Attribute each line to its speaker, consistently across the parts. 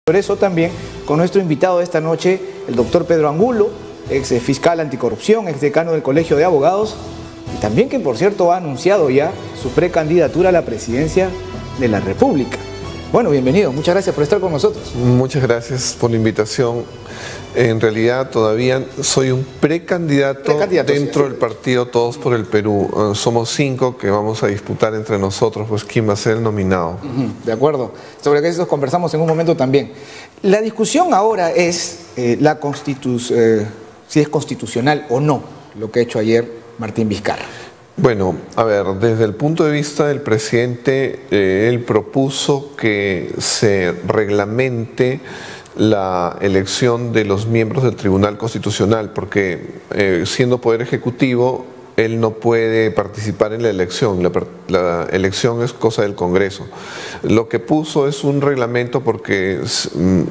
Speaker 1: Por eso también con nuestro invitado de esta noche, el doctor Pedro Angulo, ex fiscal anticorrupción, ex decano del Colegio de Abogados, y también que por cierto ha anunciado ya su precandidatura a la presidencia de la República. Bueno, bienvenido, muchas gracias por estar con nosotros.
Speaker 2: Muchas gracias por la invitación. En realidad todavía soy un precandidato dentro del partido Todos por el Perú. Somos 5 que vamos a disputar entre nosotros, pues quién va a ser el nominado.
Speaker 1: De acuerdo, sobre eso conversamos en un momento también. La discusión ahora es si es constitucional o no lo que ha hecho ayer Martín Vizcarra.
Speaker 2: Bueno, a ver, desde el punto de vista del presidente, él propuso que se reglamente la elección de los miembros del Tribunal Constitucional, porque siendo Poder Ejecutivo, él no puede participar en la elección. La elección es cosa del Congreso. Lo que puso es un reglamento porque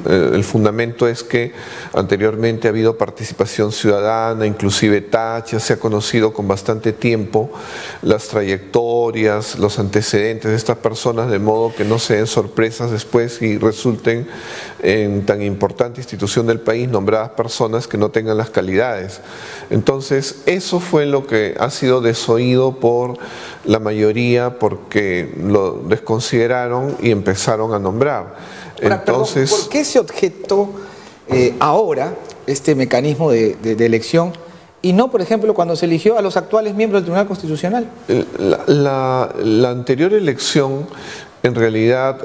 Speaker 2: el fundamento es que anteriormente ha habido participación ciudadana, inclusive tacha, se ha conocido con bastante tiempo las trayectorias, los antecedentes de estas personas, de modo que no se den sorpresas después y resulten en tan importante institución del país nombradas personas que no tengan las calidades. Entonces, eso fue lo que ha sido desoído por la mayoría porque lo desconsideraron y empezaron a nombrar.
Speaker 1: Ahora,
Speaker 2: entonces,
Speaker 1: perdón, ¿por qué se objetó ahora este mecanismo de elección y no, por ejemplo, cuando se eligió a los actuales miembros del Tribunal Constitucional?
Speaker 2: La anterior elección, en realidad,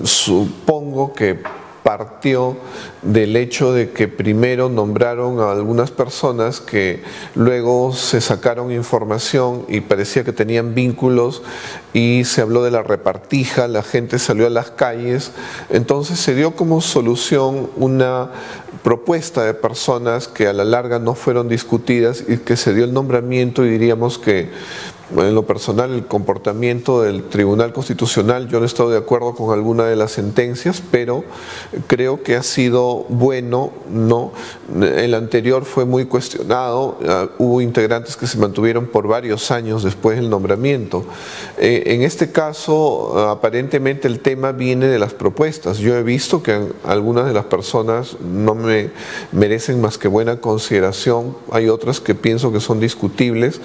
Speaker 2: supongo que partió del hecho de que primero nombraron a algunas personas que luego se sacaron información y parecía que tenían vínculos y se habló de la repartija, la gente salió a las calles, entonces se dio como solución una propuesta de personas que a la larga no fueron discutidas y que se dio el nombramiento, y diríamos que en lo personal el comportamiento del Tribunal Constitucional, yo no he estado de acuerdo con alguna de las sentencias, pero creo que ha sido bueno, ¿no? El anterior fue muy cuestionado, hubo integrantes que se mantuvieron por varios años después del nombramiento. En este caso, aparentemente el tema viene de las propuestas. Yo he visto que algunas de las personas no me merecen más que buena consideración, hay otras que pienso que son discutibles,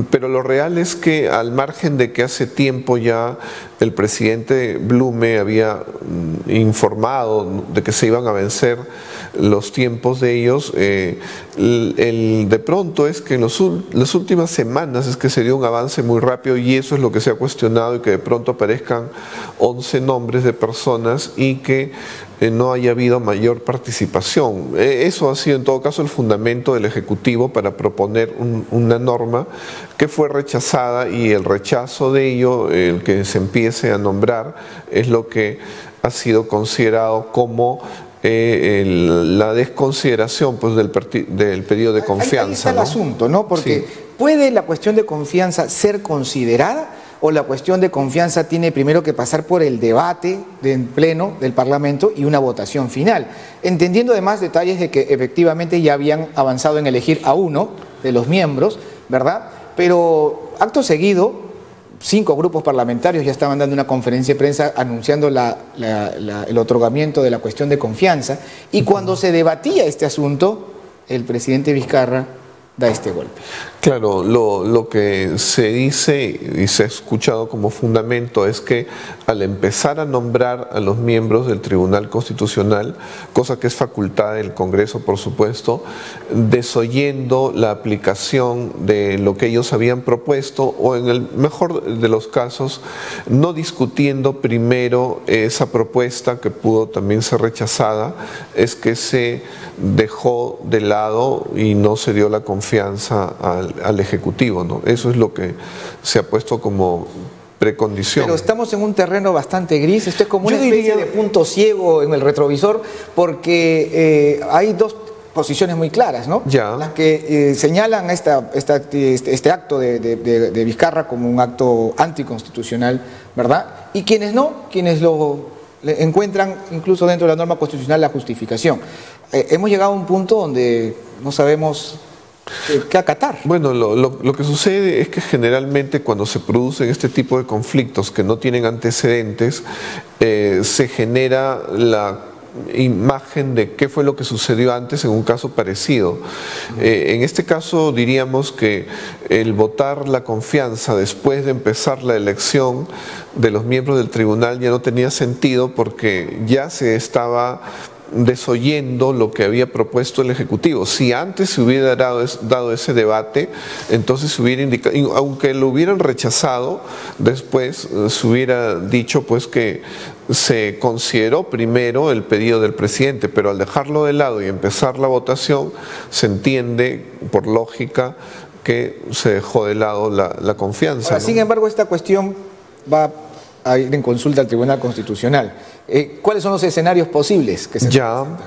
Speaker 2: pero lo real es que al margen de que hace tiempo ya el presidente Blume había informado de que se iban a vencer los tiempos de ellos, de pronto es que en las últimas semanas es que se dio un avance muy rápido y eso es lo que se ha cuestionado, y que de pronto aparezcan 11 nombres de personas y que no haya habido mayor participación. Eso ha sido en todo caso el fundamento del Ejecutivo para proponer una norma que fue rechazada, y el rechazo de ello, el que se empiece a nombrar, es lo que ha sido considerado como la desconsideración, pues, del pedido de confianza.
Speaker 1: Ahí está el asunto, ¿no? Porque sí, ¿puede la cuestión de confianza ser considerada, o la cuestión de confianza tiene primero que pasar por el debate en pleno del Parlamento y una votación final? Entendiendo además detalles de que efectivamente ya habían avanzado en elegir a uno de los miembros, ¿verdad? Pero acto seguido, 5 grupos parlamentarios ya estaban dando una conferencia de prensa anunciando el otorgamiento de la cuestión de confianza, y cuando se debatía este asunto, el presidente Vizcarra da este golpe.
Speaker 2: Claro, lo que se dice y se ha escuchado como fundamento es que al empezar a nombrar a los miembros del Tribunal Constitucional, cosa que es facultad del Congreso, por supuesto, desoyendo la aplicación de lo que ellos habían propuesto, o en el mejor de los casos, no discutiendo primero esa propuesta que pudo también ser rechazada, es que se dejó de lado y no se dio la confianza al Ejecutivo, ¿no? Eso es lo que se ha puesto como precondición.
Speaker 1: Pero estamos en un terreno bastante gris, esto es como una especie de punto ciego en el retrovisor, porque hay dos posiciones muy claras, ¿no?
Speaker 2: Ya.
Speaker 1: Las que señalan este acto de Vizcarra como un acto anticonstitucional, ¿verdad? Y quienes no, quienes lo encuentran incluso dentro de la norma constitucional la justificación. Hemos llegado a un punto donde no sabemos qué acatar.
Speaker 2: Bueno, lo que sucede es que generalmente cuando se producen este tipo de conflictos que no tienen antecedentes, se genera imagen de qué fue lo que sucedió antes en un caso parecido. En este caso diríamos que el votar la confianza después de empezar la elección de los miembros del tribunal ya no tenía sentido porque ya se estaba desoyendo lo que había propuesto el Ejecutivo. Si antes se hubiera dado ese debate, entonces se hubiera indicado, aunque lo hubieran rechazado, después se hubiera dicho pues que se consideró primero el pedido del presidente, pero al dejarlo de lado y empezar la votación, se entiende por lógica que se dejó de lado la confianza.
Speaker 1: Ahora, ¿no? Sin embargo, esta cuestión va a ir en consulta al Tribunal Constitucional. ¿Cuáles son los escenarios posibles que se presentan?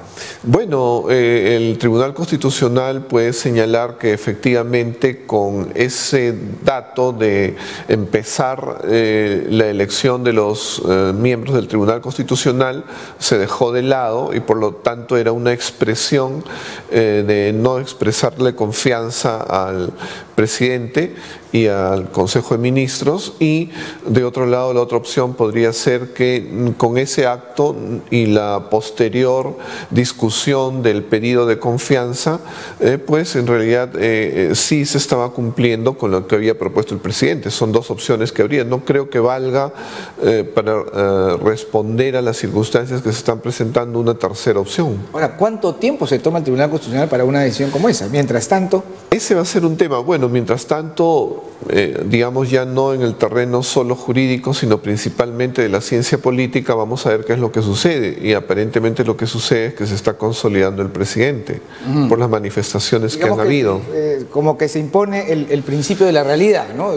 Speaker 2: Bueno, el Tribunal Constitucional puede señalar que efectivamente con ese dato de empezar la elección de los miembros del Tribunal Constitucional se dejó de lado y por lo tanto era una expresión de no expresarle confianza al presidente y al Consejo de Ministros, y de otro lado la otra opción podría ser que con ese acto y la posterior discusión del pedido de confianza, pues en realidad sí se estaba cumpliendo con lo que había propuesto el presidente. Son dos opciones que habría. No creo que valga para responder a las circunstancias que se están presentando una tercera opción.
Speaker 1: Ahora, ¿cuánto tiempo se toma el Tribunal Constitucional para una decisión como esa? Mientras tanto...
Speaker 2: Ese va a ser un tema. Bueno, mientras tanto, digamos ya no en el terreno solo jurídico, sino principalmente de la ciencia política, vamos a ver qué es lo que sucede. Y aparentemente lo que sucede es que se está consolidando el presidente por las manifestaciones que han habido.
Speaker 1: Como que se impone el principio de la realidad, ¿no?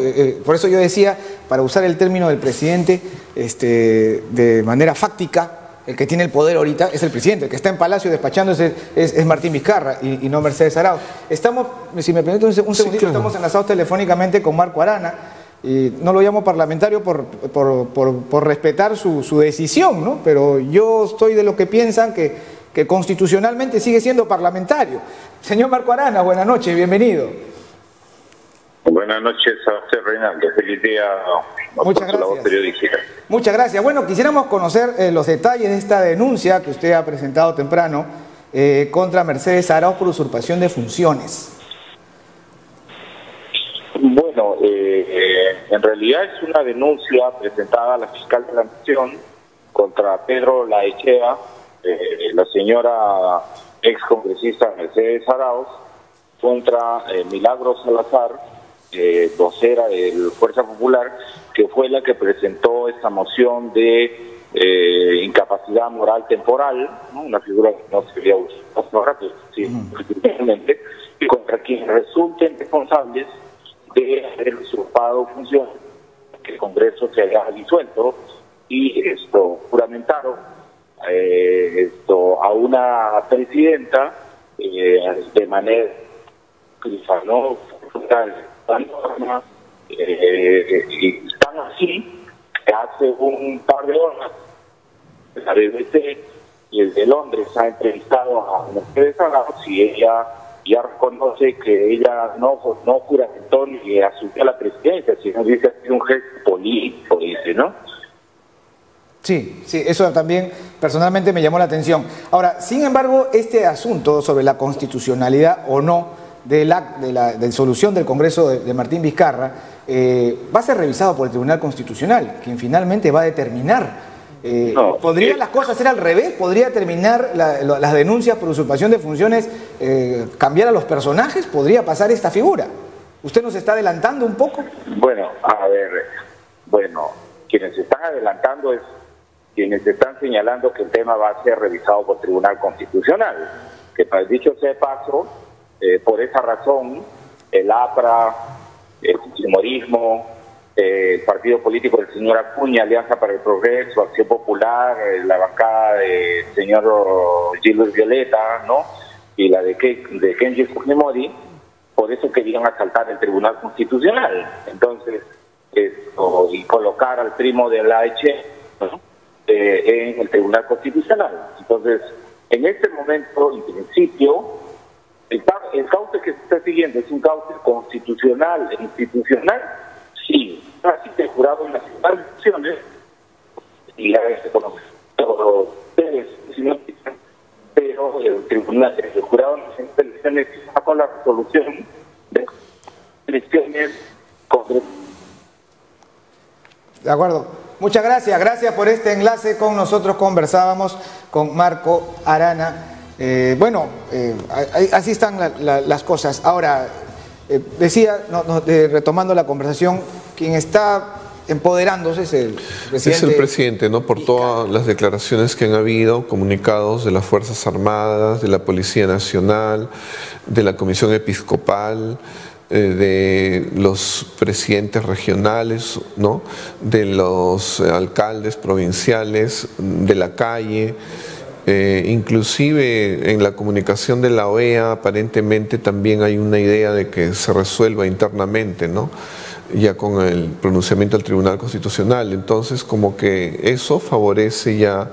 Speaker 1: Por eso yo decía, para usar el término del presidente, de manera fáctica, el que tiene el poder ahorita es el presidente, el que está en Palacio despachando es Martín Vizcarra y no Mercedes Arauz. Estamos, si me permite un segundito, claro. Estamos enlazados telefónicamente con Marco Arana, y no lo llamo parlamentario por respetar su decisión, ¿no? Pero yo estoy de los que piensan que constitucionalmente sigue siendo parlamentario. Señor Marco Arana, buenas noches, bienvenido.
Speaker 3: Buenas noches a usted, Reinaldo. Feliz día.
Speaker 1: Muchas gracias. Muchas gracias. Bueno, quisiéramos conocer los detalles de esta denuncia que usted ha presentado temprano contra Mercedes Arauz por usurpación de funciones.
Speaker 3: Bueno, en realidad es una denuncia presentada a la fiscal de la Nación contra Pedro Laechea, la señora excongresista Mercedes Arauz, contra Milagros Salazar, vocera de Fuerza Popular, que fue la que presentó esta moción de incapacidad moral temporal, ¿no? Una figura que no se veía usar, pero sí, principalmente, y contra quienes resulten responsables de haber usurpado funciones que el Congreso se haya disuelto y juramentaron a una presidenta de manera ¿no? Y están así que hace un par de horas la BBC y el de Londres ha entrevistado a Mercedes Arauz y ella ya reconoce que ella no juramentó ni asumió la presidencia, sino dice que ha sido un gesto político, dice, ¿no?
Speaker 1: Sí, eso también personalmente me llamó la atención. Ahora, sin embargo, este asunto sobre la constitucionalidad o no de la solución del Congreso de Martín Vizcarra va a ser revisado por el Tribunal Constitucional, quien finalmente va a determinar. ¿Podrían las cosas ser al revés? ¿Podría terminar las denuncias por usurpación de funciones, cambiar a los personajes? ¿Podría pasar esta figura? ¿Usted nos está adelantando un poco?
Speaker 3: Bueno, a ver, quienes están adelantando es quienes están señalando que el tema va a ser revisado por el Tribunal Constitucional, que para dicho sea de paso, por esa razón, el APRA, el fujimorismo, el partido político del señor Acuña, Alianza para el Progreso, Acción Popular, la bancada del señor Gilbert Violeta, ¿no? Y la de Kenji Fujimori, por eso querían asaltar el Tribunal Constitucional. Entonces, y colocar al primo de Laechea, ¿no? En el Tribunal Constitucional. Entonces, en este momento, en principio, el cauce que se está siguiendo es un cauce constitucional e institucional, sí. Así que el Jurado Nacional de Elecciones y la ustedes sino pero el Jurado Nacional de Elecciones sacó la resolución de elecciones con...
Speaker 1: De acuerdo. Muchas gracias. Gracias por este enlace con nosotros. Conversábamos con Marco Arana. Así están las cosas. Ahora, decía, retomando la conversación, quien está empoderándose es el presidente.
Speaker 2: Es el presidente, ¿no? Por todas las declaraciones que han habido, comunicados de las Fuerzas Armadas, de la Policía Nacional, de la Comisión Episcopal, de los presidentes regionales, ¿no? De los alcaldes provinciales, de la calle. Inclusive en la comunicación de la OEA aparentemente también hay una idea de que se resuelva internamente, ¿no? Ya con el pronunciamiento del Tribunal Constitucional. Entonces, como que eso favorece ya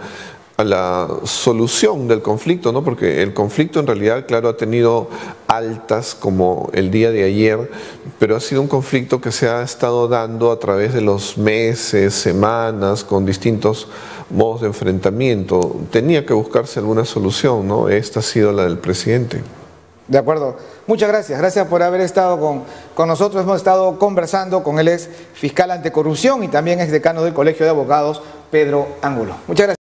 Speaker 2: a la solución del conflicto, ¿no? Porque el conflicto en realidad, claro, ha tenido altas como el día de ayer, pero ha sido un conflicto que se ha estado dando a través de los meses, semanas, con distintos modos de enfrentamiento. Tenía que buscarse alguna solución, ¿no? Esta ha sido la del presidente.
Speaker 1: De acuerdo. Muchas gracias. Gracias por haber estado con nosotros. Hemos estado conversando con el ex fiscal anticorrupción y también ex decano del Colegio de Abogados, Pedro Ángulo. Muchas gracias.